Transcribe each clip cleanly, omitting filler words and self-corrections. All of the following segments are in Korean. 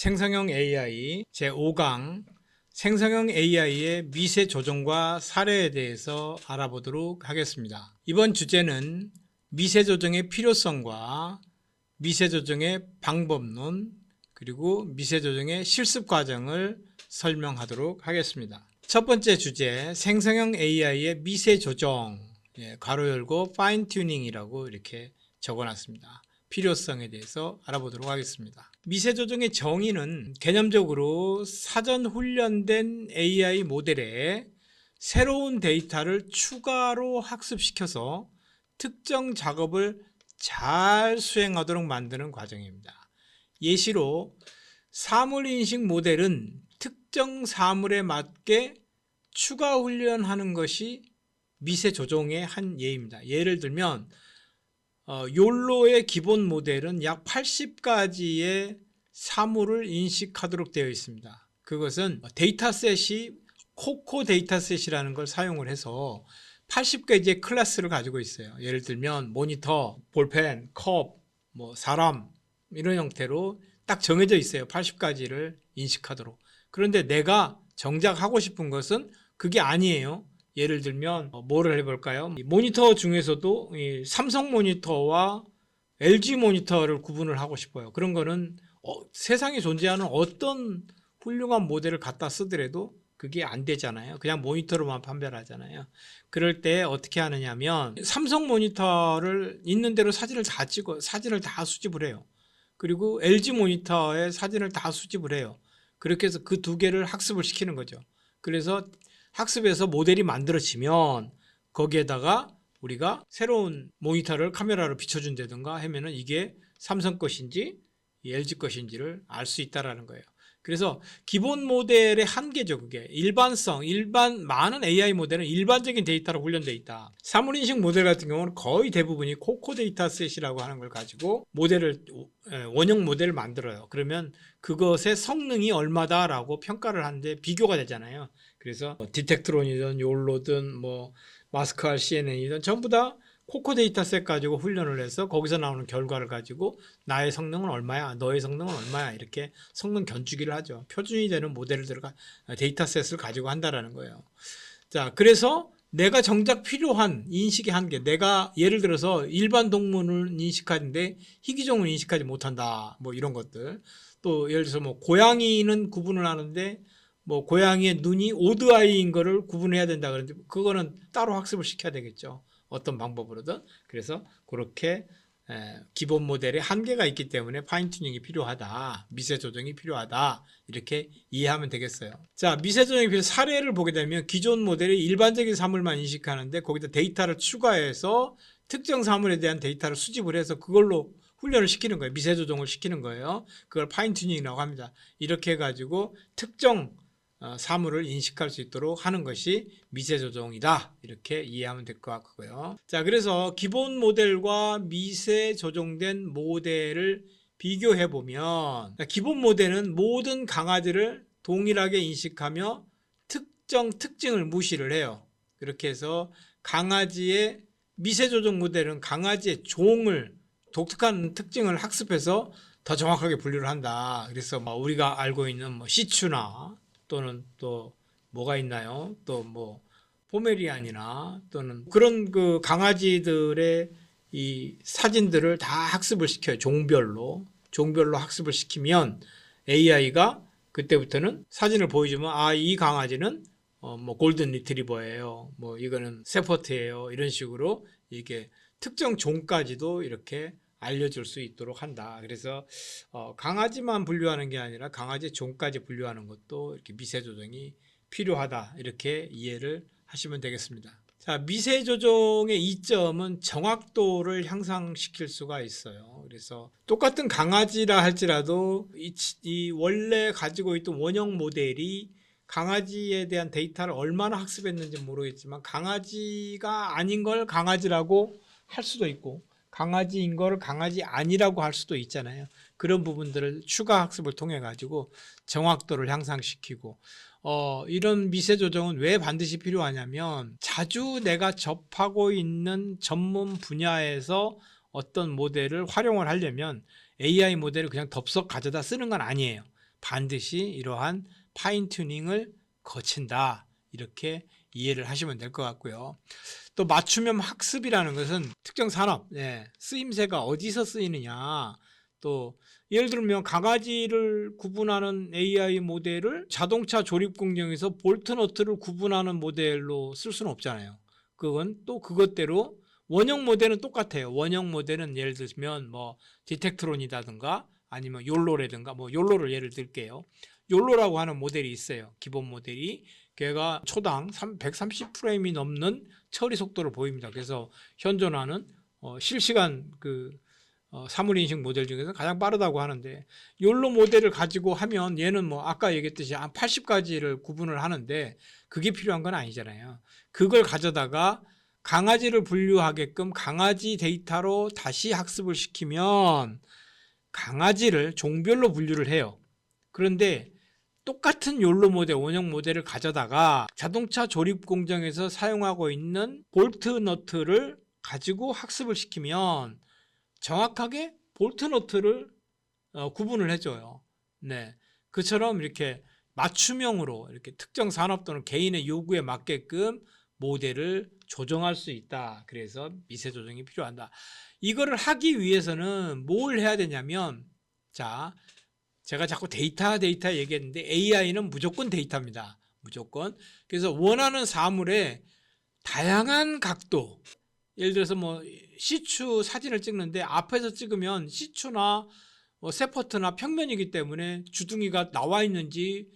생성형 AI 제5강 생성형 AI의 미세 조정과 사례에 대해서 알아보도록 하겠습니다. 이번 주제는 미세 조정의 필요성과 미세 조정의 방법론 그리고 미세 조정의 실습 과정을 설명하도록 하겠습니다. 첫 번째 주제 생성형 AI의 미세 조정 괄호 열고 파인 튜닝이라고 이렇게 적어놨습니다. 필요성에 대해서 알아보도록 하겠습니다. 미세 조정의 정의는 개념적으로 사전 훈련된 AI 모델에 새로운 데이터를 추가로 학습시켜서 특정 작업을 잘 수행하도록 만드는 과정입니다. 예시로 사물인식 모델은 특정 사물에 맞게 추가 훈련하는 것이 미세 조정의 한 예입니다. 예를 들면 욜로의 기본 모델은 약 80가지의 사물을 인식하도록 되어 있습니다. 그것은 데이터셋이 코코 데이터셋이라는 걸 사용을 해서 80가지의 클래스를 가지고 있어요. 예를 들면 모니터, 볼펜, 컵, 사람 이런 형태로 딱 정해져 있어요. 80가지를 인식하도록. 그런데 내가 정작 하고 싶은 것은 그게 아니에요. 예를 들면 뭐를 해볼까요? 모니터 중에서도 삼성 모니터와 LG 모니터를 구분을 하고 싶어요. 그런 거는 세상에 존재하는 어떤 훌륭한 모델을 갖다 쓰더라도 그게 안 되잖아요. 그냥 모니터로만 판별을 하잖아요. 그럴 때 어떻게 하느냐면 삼성 모니터를 있는 대로 사진을 다 찍어 사진을 다 수집을 해요. 그리고 LG 모니터의 사진을 다 수집을 해요. 그렇게 해서 그 두 개를 학습을 시키는 거죠. 그래서 학습에서 모델이 만들어지면 거기에다가 우리가 새로운 모니터를 카메라로 비춰준다든가 하면은 이게 삼성 것인지 LG 것인지를 알 수 있다라는 거예요. 그래서 기본 모델의 한계죠. 그게 많은 AI 모델은 일반적인 데이터로 훈련되어 있다. 사물인식 모델 같은 경우는 거의 대부분이 코코 데이터셋이라고 하는 걸 가지고 원형 모델을 만들어요. 그러면 그것의 성능이 얼마다라고 평가를 하는데 비교가 되잖아요. 그래서 디텍트론이든 욜로든 마스크알 CNN이든 전부 다 코코 데이터셋 가지고 훈련을 해서 거기서 나오는 결과를 가지고 나의 성능은 얼마야, 너의 성능은 얼마야 이렇게 성능 견주기를 하죠. 표준이 되는 모델을 데이터셋을 가지고 한다라는 거예요. 자, 그래서 내가 정작 필요한 인식의 한계, 내가 예를 들어서 일반 동물을 인식하는데 희귀종을 인식하지 못한다, 이런 것들. 또 예를 들어서 고양이는 구분을 하는데 고양이의 눈이 오드아이인 거를 구분해야 된다 그러는데 그거는 따로 학습을 시켜야 되겠죠. 어떤 방법으로든. 그래서 그렇게 기본 모델에 한계가 있기 때문에 파인 튜닝이 필요하다. 미세 조정이 필요하다. 이렇게 이해하면 되겠어요. 자, 미세 조정이 필요한 사례를 보게 되면 기존 모델이 일반적인 사물만 인식하는데 거기다 데이터를 추가해서 특정 사물에 대한 데이터를 수집을 해서 그걸로 훈련을 시키는 거예요. 미세 조정을 시키는 거예요. 그걸 파인 튜닝이라고 합니다. 이렇게 해가지고 특정 사물을 인식할 수 있도록 하는 것이 미세 조정이다. 이렇게 이해하면 될 것 같고요. 자, 그래서 기본 모델과 미세 조정된 모델을 비교해 보면 기본 모델은 모든 강아지를 동일하게 인식하며 특정 특징을 무시를 해요. 그렇게 해서 강아지의 미세 조정 모델은 강아지의 종을 독특한 특징을 학습해서 더 정확하게 분류를 한다. 그래서 우리가 알고 있는 시추나 또는 또 뭐가 있나요? 또 포메리안이나 또는 그런 그 강아지들의 이 사진들을 다 학습을 시켜요. 종별로 학습을 시키면 AI가 그때부터는 사진을 보여주면 이 강아지는 골든 리트리버예요. 이거는 세퍼트예요. 이런 식으로 이게 특정 종까지도 이렇게 알려줄 수 있도록 한다. 그래서 강아지만 분류하는 게 아니라 강아지 종까지 분류하는 것도 이렇게 미세 조정이 필요하다. 이렇게 이해를 하시면 되겠습니다. 자, 미세 조정의 이점은 정확도를 향상시킬 수가 있어요. 그래서 똑같은 강아지라 할지라도 이 원래 가지고 있던 원형 모델이 강아지에 대한 데이터를 얼마나 학습했는지 모르겠지만 강아지가 아닌 걸 강아지라고 할 수도 있고 강아지인 걸 강아지 아니라고 할 수도 있잖아요. 그런 부분들을 추가 학습을 통해 가지고 정확도를 향상시키고 이런 미세 조정은 왜 반드시 필요하냐면 자주 내가 접하고 있는 전문 분야에서 어떤 모델을 활용을 하려면 AI 모델을 그냥 덥석 가져다 쓰는 건 아니에요. 반드시 이러한 파인 튜닝을 거친다. 이렇게 이해를 하시면 될 것 같고요. 또 맞춤형 학습이라는 것은 특정 산업, 쓰임새가 어디서 쓰이느냐, 또 예를 들면 강아지를 구분하는 AI 모델을 자동차 조립 공정에서 볼트 너트를 구분하는 모델로 쓸 수는 없잖아요. 그건 또 그것대로 원형 모델은 똑같아요. 원형 모델은 예를 들면 뭐 디텍트론이라든가 아니면 욜로라든가, 뭐 욜로를 예를 들게요. 욜로라고 하는 모델이 있어요. 기본 모델이 걔가 초당 130프레임이 넘는 처리 속도를 보입니다. 그래서 현존하는 실시간 사물인식 모델 중에서 가장 빠르다고 하는데, 욜로 모델을 가지고 하면 얘는 뭐 아까 얘기했듯이 한 80가지를 구분을 하는데 그게 필요한 건 아니잖아요. 그걸 가져다가 강아지를 분류하게끔 강아지 데이터로 다시 학습을 시키면 강아지를 종별로 분류를 해요. 그런데 똑같은 욜로 모델, 원형 모델을 가져다가 자동차 조립 공정에서 사용하고 있는 볼트 너트를 가지고 학습을 시키면 정확하게 볼트 너트를 구분을 해줘요. 네, 그처럼 이렇게 맞춤형으로 이렇게 특정 산업 또는 개인의 요구에 맞게끔 모델을 조정할 수 있다. 그래서 미세 조정이 필요하다. 이거를 하기 위해서는 뭘 해야 되냐면, 자, 제가 자꾸 데이터 얘기했는데 AI는 무조건 데이터입니다. 무조건. 그래서 원하는 사물에 다양한 각도, 예를 들어서 뭐 시추 사진을 찍는데 앞에서 찍으면 시추나 세퍼트나 평면이기 때문에 주둥이가 나와 있는지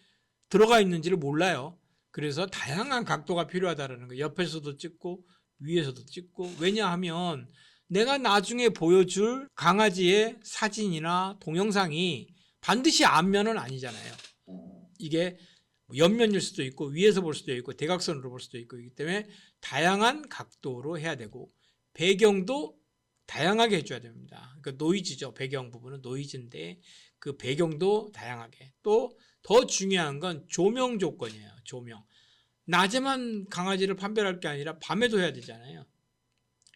들어가 있는지를 몰라요. 그래서 다양한 각도가 필요하다는 거예요. 옆에서도 찍고 위에서도 찍고. 왜냐하면 내가 나중에 보여줄 강아지의 사진이나 동영상이 반드시 앞면은 아니잖아요. 이게 옆면일 수도 있고 위에서 볼 수도 있고 대각선으로 볼 수도 있고, 이기 때문에 다양한 각도로 해야 되고 배경도 다양하게 해줘야 됩니다. 그러니까 노이즈죠. 배경 부분은 노이즈인데 그 배경도 다양하게. 또 더 중요한 건 조명 조건이에요. 조명. 낮에만 강아지를 판별할 게 아니라 밤에도 해야 되잖아요.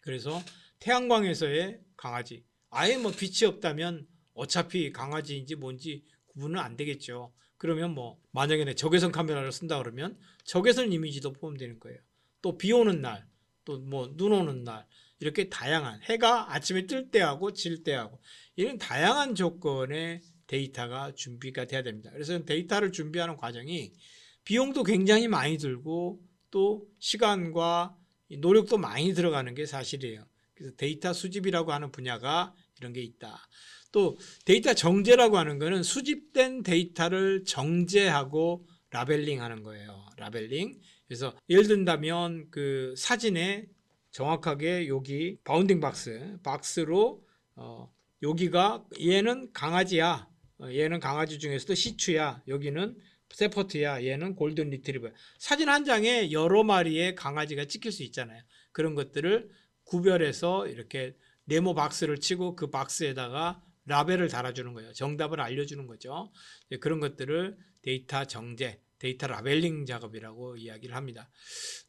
그래서 태양광에서의 강아지, 아예 뭐 빛이 없다면 어차피 강아지인지 뭔지 구분은 안 되겠죠. 그러면 뭐 만약에 적외선 카메라를 쓴다 그러면 적외선 이미지도 포함되는 거예요. 또 비 오는 날, 또 뭐 눈 오는 날, 이렇게 다양한, 해가 아침에 뜰 때하고 질 때하고 이런 다양한 조건의 데이터가 준비가 돼야 됩니다. 그래서 데이터를 준비하는 과정이 비용도 굉장히 많이 들고 또 시간과 노력도 많이 들어가는 게 사실이에요. 그래서 데이터 수집이라고 하는 분야가 이런 게 있다. 또 데이터 정제라고 하는 거는 수집된 데이터를 정제하고 라벨링 하는 거예요. 라벨링. 그래서 예를 든다면 그 사진에 정확하게 여기 바운딩 박스로 여기가 얘는 강아지야. 얘는 강아지 중에서도 시추야. 여기는 세퍼트야. 얘는 골든 리트리버야. 사진 한 장에 여러 마리의 강아지가 찍힐 수 있잖아요. 그런 것들을 구별해서 이렇게 네모 박스를 치고 그 박스에다가 라벨을 달아주는 거예요. 정답을 알려주는 거죠. 그런 것들을 데이터 정제, 데이터 라벨링 작업이라고 이야기를 합니다.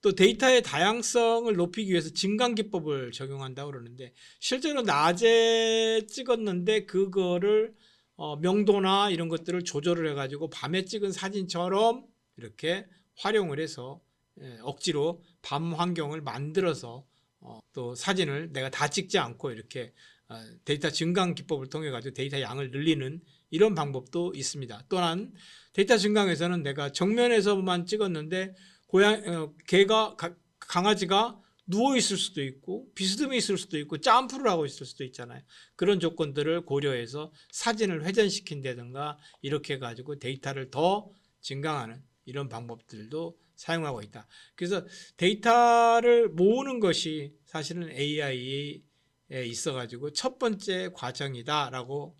또 데이터의 다양성을 높이기 위해서 증강기법을 적용한다고 그러는데, 실제로 낮에 찍었는데 그거를 명도나 이런 것들을 조절을 해가지고 밤에 찍은 사진처럼 이렇게 활용을 해서 억지로 밤 환경을 만들어서 또 사진을 내가 다 찍지 않고 이렇게 데이터 증강 기법을 통해 가지고 데이터 양을 늘리는 이런 방법도 있습니다. 또한 데이터 증강에서는 내가 정면에서만 찍었는데 강아지가 누워 있을 수도 있고 비스듬히 있을 수도 있고 점프를 하고 있을 수도 있잖아요. 그런 조건들을 고려해서 사진을 회전시킨다든가 이렇게 해가지고 데이터를 더 증강하는 이런 방법들도 사용하고 있다. 그래서 데이터를 모으는 것이 사실은 AI에 있어가지고 첫 번째 과정이다라고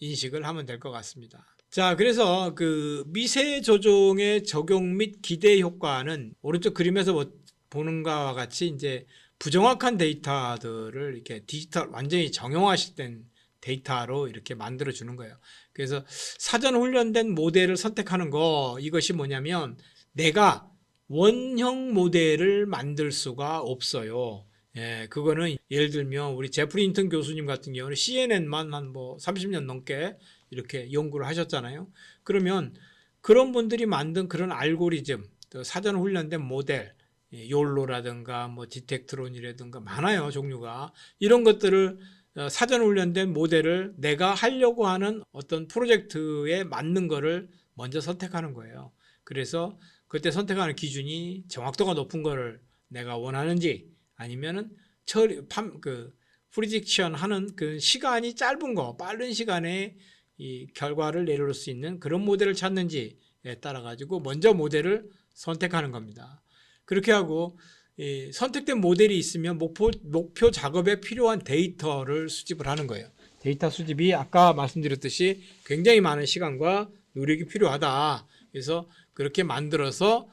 인식을 하면 될 것 같습니다. 자, 그래서 그 미세 조종의 적용 및 기대 효과는 오른쪽 그림에서 보는 것과 같이 이제 부정확한 데이터들을 이렇게 디지털 완전히 정형화시된 데이터로 이렇게 만들어 주는 거예요. 그래서 사전 훈련된 모델을 선택하는 거, 이것이 뭐냐면 내가 원형 모델을 만들 수가 없어요. 예, 그거는 예를 들면 우리 제프리 힌턴 교수님 같은 경우는 CNN만 한 뭐 30년 넘게 이렇게 연구를 하셨잖아요. 그러면 그런 분들이 만든 그런 알고리즘, 또 사전 훈련된 모델, 욜로라든가 뭐 디텍트론이라든가 많아요, 종류가. 이런 것들을 사전 훈련된 모델을 내가 하려고 하는 어떤 프로젝트에 맞는 거를 먼저 선택하는 거예요. 그래서 그때 선택하는 기준이 정확도가 높은 거를 내가 원하는지, 아니면은 프리딕션 하는 그 시간이 짧은 거, 빠른 시간에 이 결과를 내려올 수 있는 그런 모델을 찾는지에 따라 가지고 먼저 모델을 선택하는 겁니다. 그렇게 하고 선택된 모델이 있으면 목표 작업에 필요한 데이터를 수집을 하는 거예요. 데이터 수집이 아까 말씀드렸듯이 굉장히 많은 시간과 노력이 필요하다. 그래서 그렇게 만들어서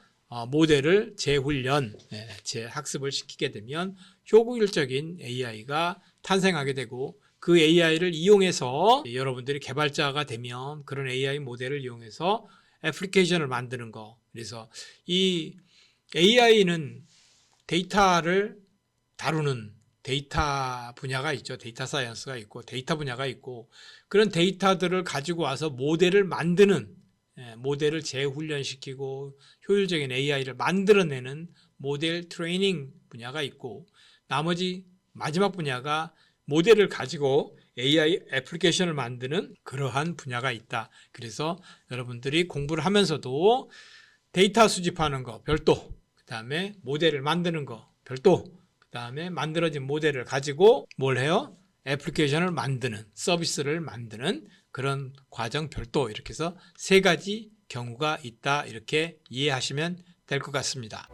모델을 재훈련, 재학습을 시키게 되면 효율적인 AI가 탄생하게 되고, 그 AI를 이용해서 여러분들이 개발자가 되면 그런 AI 모델을 이용해서 애플리케이션을 만드는 거. 그래서 이 AI는 데이터를 다루는 데이터 분야가 있죠. 데이터 사이언스가 있고 데이터 분야가 있고, 그런 데이터들을 가지고 와서 모델을 만드는, 모델을 재훈련시키고 효율적인 AI를 만들어내는 모델 트레이닝 분야가 있고, 나머지 마지막 분야가 모델을 가지고 AI 애플리케이션을 만드는 그러한 분야가 있다. 그래서 여러분들이 공부를 하면서도 데이터 수집하는 거 별도, 그 다음에 모델을 만드는 거 별도, 그 다음에 만들어진 모델을 가지고 뭘 해요? 애플리케이션을 만드는, 서비스를 만드는 그런 과정 별도, 이렇게 해서 세 가지 경우가 있다. 이렇게 이해하시면 될 것 같습니다.